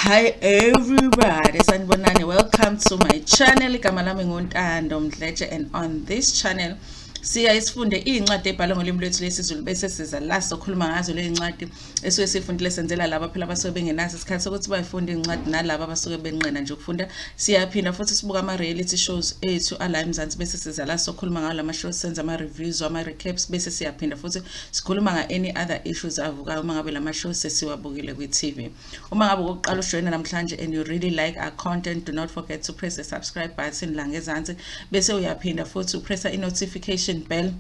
Hi everybody, sanibonani. Welcome to my channel. Igama lami nguNtando Mdletshe, and on this channel sifunde incwadi ebhalwe ngolimi lwethu lesizulu bese siza la sokhuluma ngazo le incwadi esuke sifundile senzela laba phela abasuke bengenazo isikhathi sokuthi bayifunde incwadi nalabo abasuke benqena nje ukufunda. Siyaphinda futhi sibuka ama reality shows ethu ala eMzansi bese siza la sokhuluma ngawo lama shows, senza ama reviews, ama recaps, bese siyaphinda futhi sikhuluma nga any other issues avuka uma ngabe lama shows sesiwabukile kwi TV. Uma ngabe ukuqala ujoina namhlanje and you really like our content, do not forget to press the subscribe button la ngezansi bese uyaphinda futhi upressa i notification bell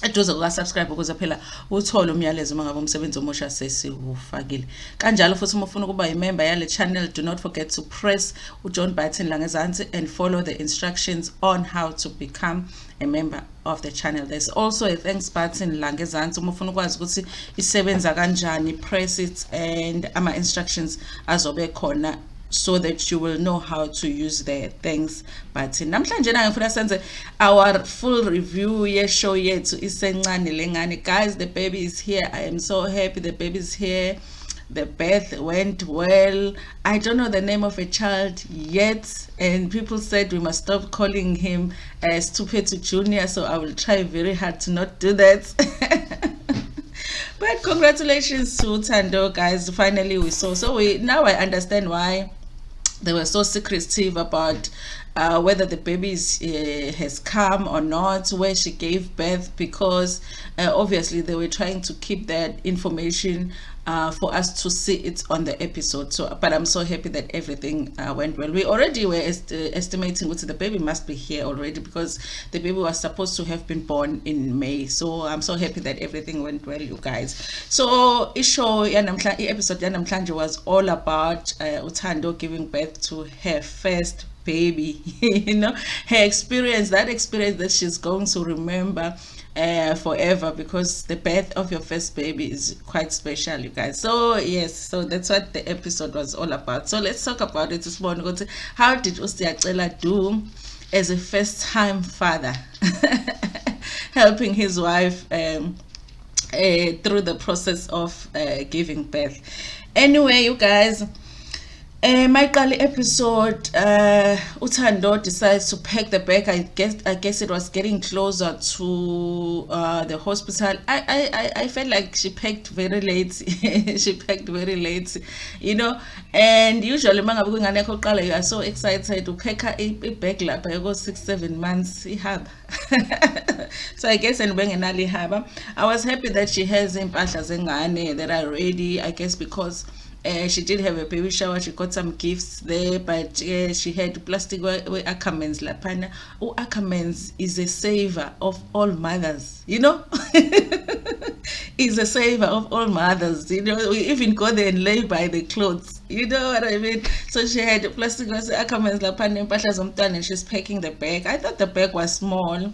eduze subscribe ukuze phela uthole umyalezo uma ngabe umsebenzi omusha sesiwufakile. Kanjalo futhi uma ufuna ukuba imember yale channel, do not forget to press ujoin button la ngezansi and follow the instructions on how to become a member of the channel. There's also a thanks button la ngezansi uma ufuna ukwazi ukuthi isebenza kanjani, press it and ama instructions azobe khona so that you will know how to use the thanks button. Namhlanje na ngifuna senze our full review ye show yethu Isencane Lengane. Guys, the baby is here. I am so happy the baby is here. The birth went well. I don't know the name of a child yet, and people said we must stop calling him yesthuphethu Junior, so I will try very hard to not do that. But congratulations to Thando, guys. Finally we saw. So now I understand why they were so secretive about whether the baby has come or not, where she gave birth, because obviously they were trying to keep that information for us to see it on the episode. So but I'm so happy that everything went well. We already were estimating what the baby must be here already, because the baby was supposed to have been born in May. So I'm so happy that everything went well, you guys. So episode yanamhlanje was all about Thando giving birth to her first baby. You know, her experience, that experience that she's going to remember forever, because the birth of your first baby is quite special, you guys. So yes, so that's what the episode was all about. So let's talk about it this morning. How did uSiyacela do as a first-time father helping his wife through the process of giving birth? Anyway, you guys, my early episode, Thando decides to pack the bag. I guess it was getting closer to the hospital. I felt like she packed very late. She packed very late, you know. And usually you are so excited to pack a bag like I go 6-7 months. So I guess I was happy that she has impahla zengane that are ready, I guess, because she did have a baby shower. She got some gifts there, but she had plastic Ackermans lapana. Ackermans is a saver of all mothers, you know. Is a saver of all mothers, you know. We even go there and lay by the clothes, you know what I mean. So she had plastic Ackermans lapana, and she's packing the bag. I thought the bag was small,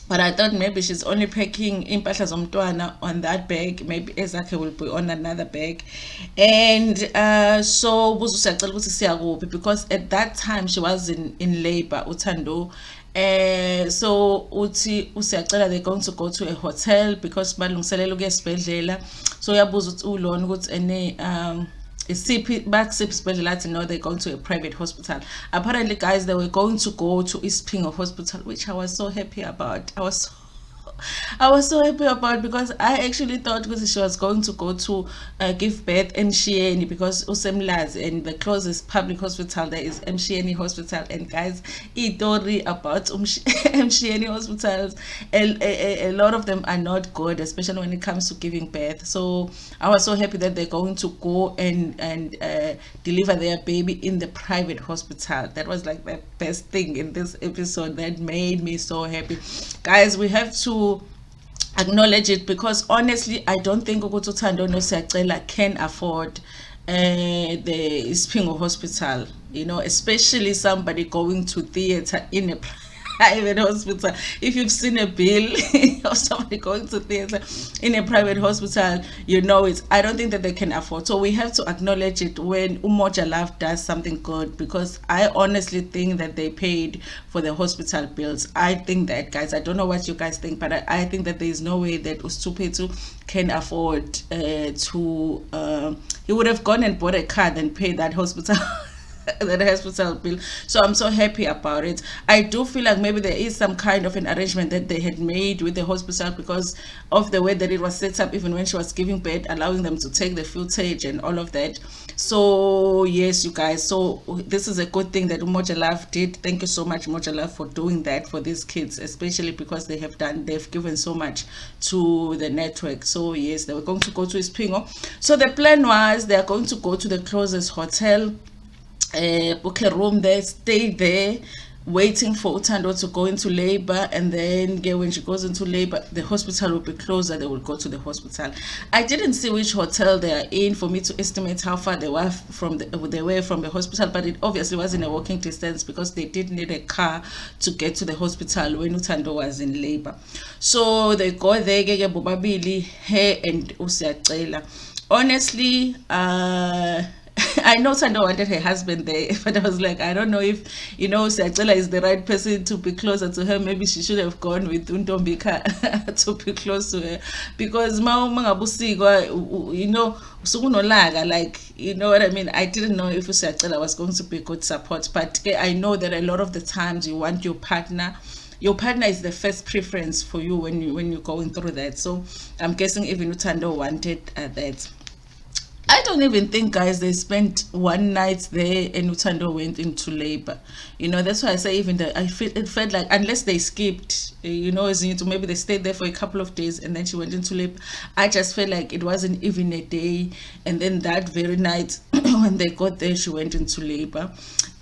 but I thought maybe she's only packing impahla zomntwana on that bag. Maybe Ezakhe will be on another bag. And so uSiyacela ukuthi siyakuphi, because at that time she was in labor, Thando. So uthi uSiyacela they're going to go to a hotel because balungiselela ukuya esibhedlela. So uyabuza ukuthi ulona ukuthi ene no, they're going to a private hospital. Apparently, guys, they were going to go to isifikile hospital, which I was so happy about. I was so happy about, because I actually thought she was going to go to give birth in Ingane, because usemlazi, and the closest public hospital there is Ingane Hospital. And guys, story about Ingane hospitals, a lot of them are not good, especially when it comes to giving birth. So I was so happy that they're going to go and deliver their baby in the private hospital. That was like the best thing in this episode. That made me so happy. Guys, we have to acknowledge it, because honestly I don't think Thando noSiyacela can afford the isifikile hospital, you know, especially somebody going to theater in a private hospital. If you've seen a bill of somebody going to theater in a private hospital, you know it. I don't think that they can afford. So we have to acknowledge it when Umoja Love does something good, because I honestly think that they paid for the hospital bills. I think that, guys, I don't know what you guys think, but I think that there is no way that yesthuphethu can afford to he would have gone and bought a car and paid that hospital that hospital bill. So I'm so happy about it. I do feel like maybe there is some kind of an arrangement that they had made with the hospital because of the way that it was set up, even when she was giving birth, allowing them to take the footage and all of that. So yes, you guys, so this is a good thing that Umoja Love did. Thank you so much, Umoja Love, for doing that for these kids, especially because they've given so much to the network. So yes, they were going to go to Ispingo. So the plan was they are going to go to the closest hotel, book a room there, stay there, waiting for Uthando to go into labor, and then when she goes into labor, the hospital will be closer. They will go to the hospital. I didn't see which hotel they are in for me to estimate how far they were from the hospital, but it obviously was in a walking distance because they did need a car to get to the hospital when Uthando was in labor. So they go there, bobabili, her and Usiyacela. Honestly, I know Sando wanted her husband there, but I was like, I don't know if, Siyacela is the right person to be closer to her. Maybe she should have gone with Untombika to be close to her. Because, like, you know what I mean? I didn't know if Siyacela was going to be good support. But I know that a lot of the times you want your partner. Your partner is the first preference for you when you're going through that. So I'm guessing even Uthando wanted that. I don't even think, guys, they spent one night there and Uthando went into labor. That's why I say even that it felt like, unless they skipped, maybe they stayed there for a couple of days and then she went into labor. I just felt like it wasn't even a day. And then that very night, when they got there, she went into labor.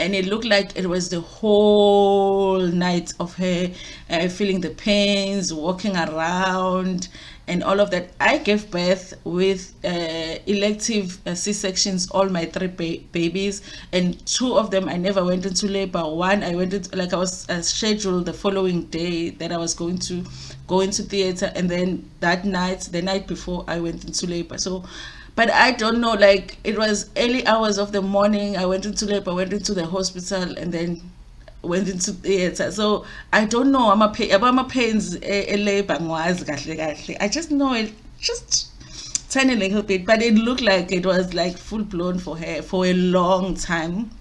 And it looked like it was the whole night of her feeling the pains, walking around, and all of that. I gave birth with elective C-sections, all my 3 babies, and 2 of them I never went into labor. One I went into, like, I was scheduled the following day that I was going to go into theater, and then that night, the night before, I went into labor. So, but I don't know, like, it was early hours of the morning. I went into labor, went into the hospital, and then went into theater. So I don't know. I'm a pains labor. I just know it just tiny little bit, but it looked like it was like full blown for her for a long time.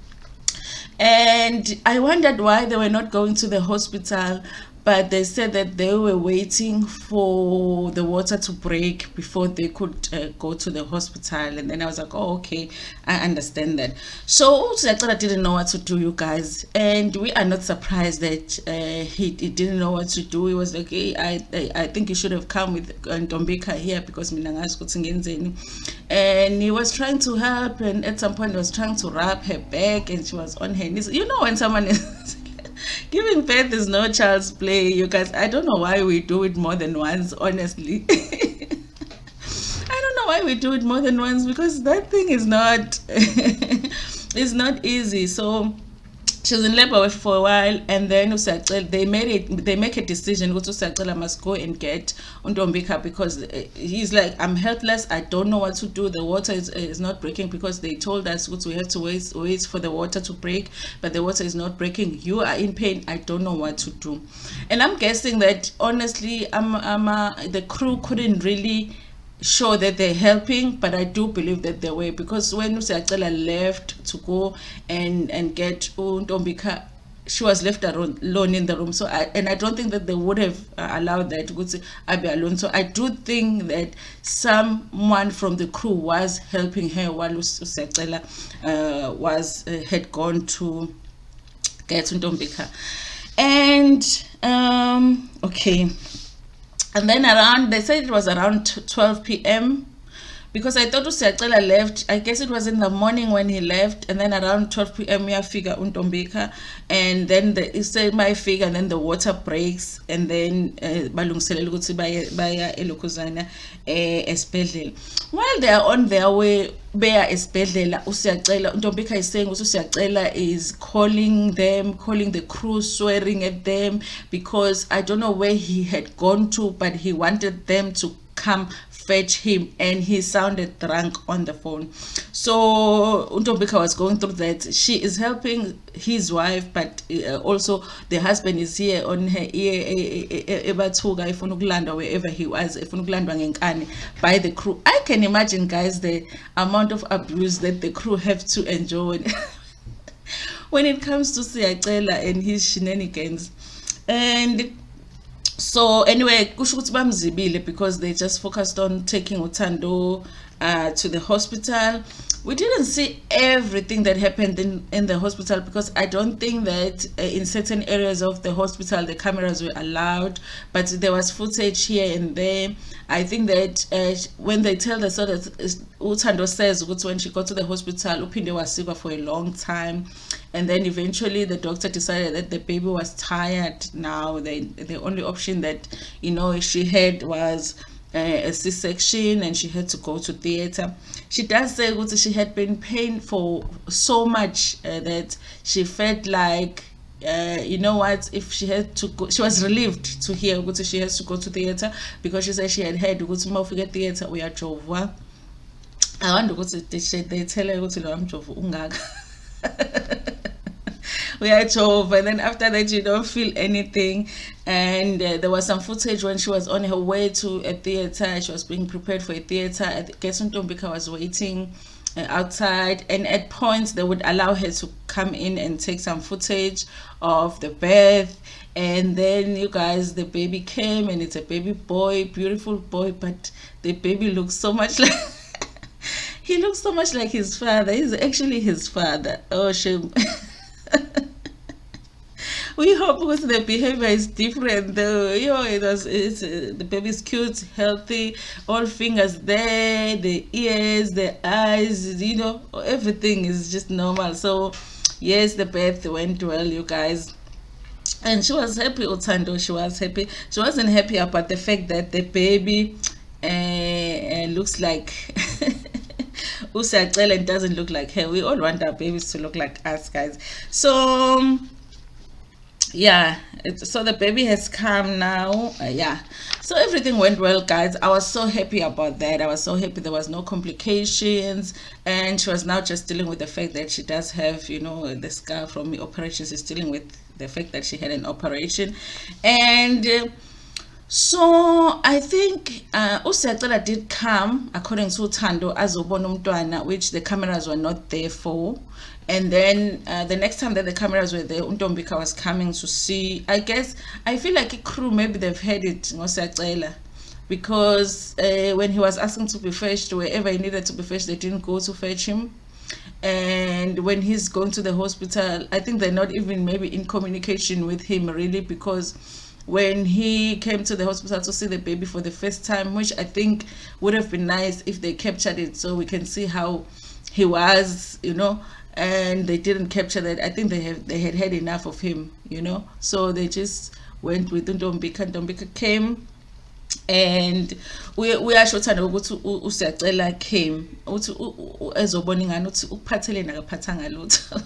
And I wondered why they were not going to the hospital, but they said that they were waiting for the water to break before they could go to the hospital. And then I was like, oh, okay, I understand that. So Siyacela didn't know what to do, you guys, and we are not surprised that he didn't know what to do. He was like, hey, I think you should have come with Ntombika here, because and he was trying to help, and at some point he was trying to rub her back, and she was on her knees. When someone is giving birth is no child's play, you guys. I don't know why we do it more than once, honestly. I don't know why we do it more than once, because that thing is not it's not easy. So she was in labor for a while, and then they make a decision. Usiyacela must go and get Ntombika, because he's like, I'm helpless, I don't know what to do. The water is not breaking, because they told us we have to wait for the water to break, but the water is not breaking. You are in pain, I don't know what to do. And I'm guessing that, honestly, the crew couldn't really show that they're helping, but I do believe that they were, because when Usiyacela left to go and get Ntombika, she was left alone in the room. So I don't think that they would have allowed that to be alone. So I do think that someone from the crew was helping her while Usiyacela had gone to get Ntombika. And okay. And then they said it was around 12 p.m. because I thought uSiyacela left. I guess it was in the morning when he left, and then around 12 p.m. uyafika uNtombika, and then my figure, and then the water breaks, and then balungiselela ukuthi baya eLokhuzana esibhedlela. While they are on their way beya esibhedlela, uSiyacela, uNtombika is saying uSiyacela is calling the crew, swearing at them, because I don't know where he had gone to, but he wanted them to come fetch him, and he sounded drunk on the phone. So Untobika was going through that. She is helping his wife, but also the husband is here on her ear ebathuka efuna ukulanda wherever he was, efuna ukulandwa ngenkani by the crew. I can imagine, guys, the amount of abuse that the crew have to endure when it comes to Siyacela and his shenanigans. And so anyway, kusho ukuthi bamzibile because they just focused on taking Uthando to the hospital. We didn't see everything that happened in the hospital, because I don't think that in certain areas of the hospital the cameras were allowed, but there was footage here and there. I think that when they tell the story, Uthando says when she got to the hospital, Uphinde wasikwa for a long time, and then eventually the doctor decided that the baby was tired now. The only option that she had was a C-section, and she had to go to theater. She does say that she had been pain for so much that she felt like if she had to go, she was relieved to hear that she has to go to theater, because she said she had heard ukuthi uma ufika theater uyajovwa. I wonder ukuthi they tell her ukuthi lo amjovo ungaka. We are told, and then after that you don't feel anything. And there was some footage when she was on her way to a theater. She was being prepared for a theater. I guess Ntombika was waiting outside, and at points they would allow her to come in and take some footage of the birth. And then, you guys, the baby came, and it's a baby boy, beautiful boy, but the baby looks so much like he looks so much like his father. He's actually his father. Oh, shame. We hope because the behavior is different though. The baby's cute, healthy, all fingers there, the ears, the eyes, everything is just normal. So yes, the birth went well, you guys. And she was happy, Uthando, she was happy. She wasn't happy about the fact that the baby looks like uSiyacela and doesn't look like her. We all want our babies to look like us, guys. So yeah, so the baby has come now. So everything went well, guys. I was so happy about that. I was so happy there was no complications, and she was now just dealing with the fact that she does have the scar from the operation. She's dealing with the fact that she had an operation. And so I think uSiyacela did come according to Uthando azobona umntwana, which the cameras were not there for. And then the next time that the cameras were there, Ntombika was coming to see. I guess I feel like a crew, maybe they've heard it, uSiyacela, because when he was asking to be fetched wherever he needed to be fetched, they didn't go to fetch him. And when he's going to the hospital, I think they're not even maybe in communication with him really, because when he came to the hospital to see the baby for the first time, which I think would have been nice if they captured it so we can see how he was, and they didn't capture that. I think they had had enough of him, so they just went with Ntombika. Ntombika came, and we are sure ukuthi uSiyacela came uthi ezobona ingane uthi ukuphathele nakaphathanga lutho.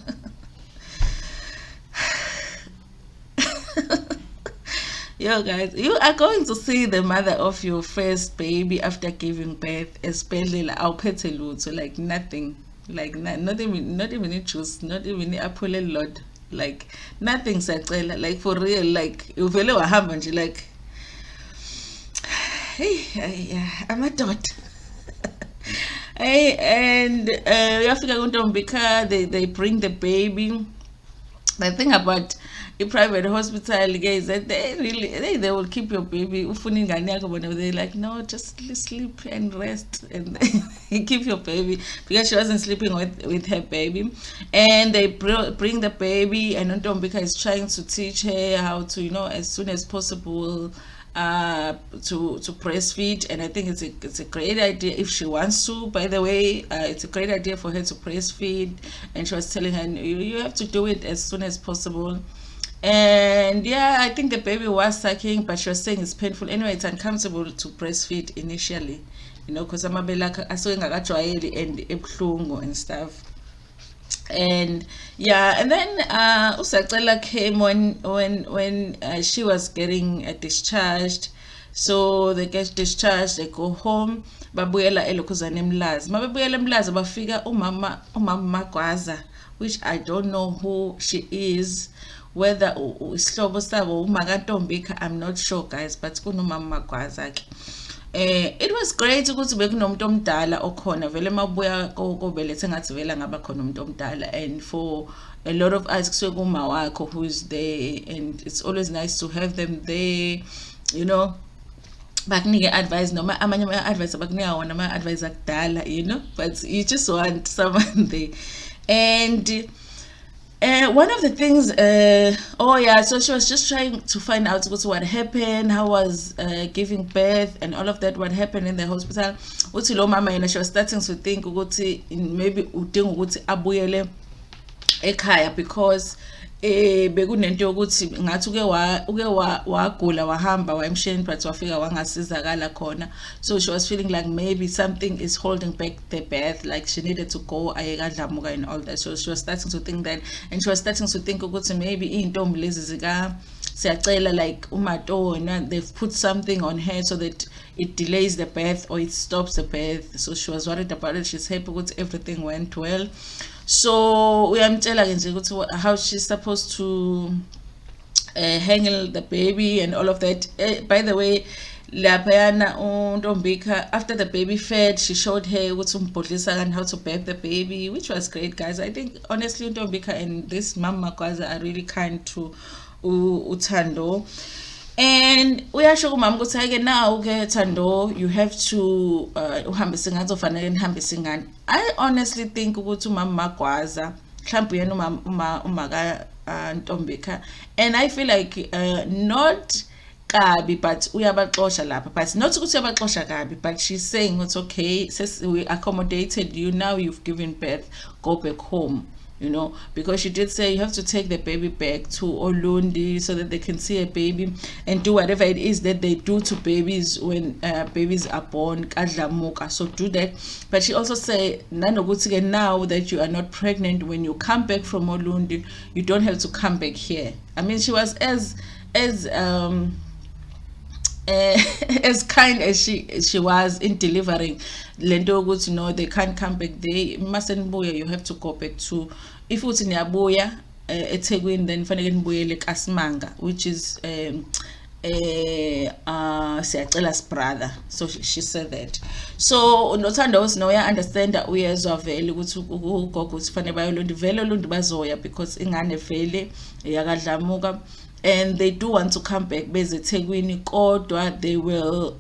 Yo guys, you are going to see the mother of your first baby after giving birth esibhedlela awuphethe lutho, like nothing, like not even a juice, not even a apple lot, like nothing. Siyacela, like for real, like uvele wahamba nje, like hey, I'm a dot. Hey, and uyafika kuNtombika, they bring the baby. The thing about a private hospital, guys, that they will keep your baby. They're like, no, just sleep and rest, and keep your baby, because she wasn't sleeping with her baby. And they bring the baby, and Ntombika is trying to teach her how to, as soon as possible, to breastfeed, and I think it's a great idea if she wants to. By the way, it's a great idea for her to breastfeed, and she was telling her you have to do it as soon as possible. And yeah, I think the baby was sucking, but she was saying it's painful. Anyway, it's uncomfortable to breastfeed initially, because amabele asuke engakajwayeli and ebuhlungu and stuff. And yeah, and then Usacela came when she was getting discharged. So they get discharged, they go home, babuyela elokhuzana emlazi. Mabebuyela emlazi bafika umama Magwaza, which I don't know who she is, whether isihlobo sabo umakantombika, I'm not sure guys, but kunomama Magwaza ke. It was great ukuthi bekunomuntu omdala okhona vele mabuya kobelethe ngathi vele ngaba khona umuntu omdala, and for a lot of us kusuke kuma wakho who's there, and it's always nice to have them there, bakunike advice noma amanye ama advice abakunika wona ama advice akudala, but you just want someone there. And one of the things, so she was just trying to find out what happened, how was giving birth and all of that, what happened in the hospital. Uthi lo mama yena, she was starting to think ukuthi maybe udinga ukuthi abuyele ekhaya, because bekunento yokuthi ngathi uke wagula wahamba wayemshini but wafika wangasizakala khona. So she was feeling like maybe something is holding back the birth, like she needed to go ayekadlamuka and all that. So she was starting to think that, and she was starting to think ukuthi maybe iy'ntombi lezi zika siyacela like umatona, they've put something on her so that it delays the birth or it stops the birth. So she was worried about it. She's happy ukuthi everything went well. So uyamtshela ke nje ukuthi how she's supposed to handle the baby and all of that. By the way, laphayana uNtombika, after the baby fed, she showed her ukuthi umbhodlisa and how to birth the baby, which was great guys. I think honestly uNtombika and this mama Magwaza are really kind to uThando. And uyasho kumama ukuthi ake now ke Thando, you have to uhambise ngathi ufanele nihambise ingane. I honestly think ukuthi umama Magwaza mhlawumbe yena umaka Ntombika, and I feel like not kabi but uyabaxosha lapha, but not ukuthi uyabaxosha kabi, but she's saying it's okay, since we accommodated you, now you've given birth, go back home. Because she did say you have to take the baby back to Olundi so that they can see a baby and do whatever it is that they do to babies when babies are born, kadlamuka, so do that. But she also said now that you are not pregnant, when you come back from Olundi, you don't have to come back here. I mean, she was as kind as she was in delivering lento ukuthi no, they can't come back, they mustn't buya, you have to go back to, if uthi niyabuya eThekwini, then fanele nibuyele kaSimanga, which is siyacela brother. So she said that. So nothando uya understand uyezwa vele ukuthi ugogo uthi fanele bayolondi vele olundi bazoya, because ingane vele yakadlamuka, and they do want to come back beze eThekwini, kodwa they will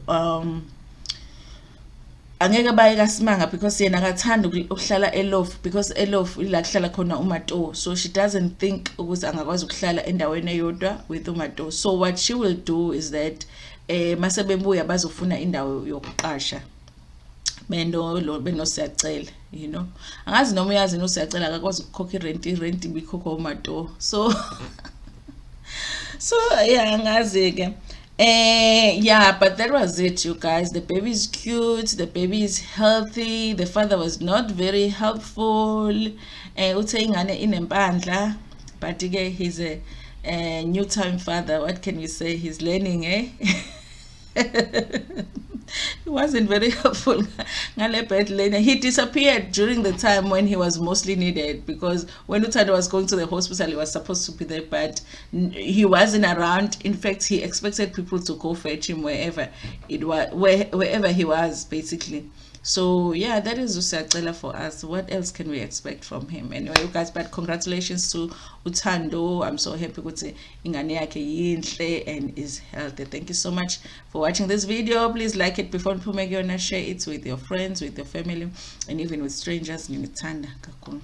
angeke baye kaSimanga because yena akathanda ukuhlala eLof, because eLof ila kuhlala khona uMato. So she doesn't think ukuthi angakwazi ukuhlala endaweni eyodwa with uMato. So what she will do is that mase bebuya bazofuna indawo yokuqasha beno siyacela, angazi noma uyazi no siyacela akakwazi ukukhokha irent ibikhokha uMato. So yeah, angazi ke. Yeah, but that was it, you guys. The baby is cute, the baby is healthy, the father was not very helpful. Uthe Ingane inempandla, but again, he's a new time father. What can we say? He's learning, He wasn't very helpful. He disappeared during the time when he was mostly needed, because when Uthando was going to the hospital, he was supposed to be there, but he wasn't around. In fact, he expected people to go fetch him wherever he was, basically. So yeah, that is Usacela for us. What else can we expect from him? Anyway, you guys, but congratulations to Uthando. I'm so happy ukuthi ingane yakhe yinhle and is healthy. Thank you so much for watching this video. Please like it before you share it with your friends, with your family, and even with strangers. Ngithanda kakhulu.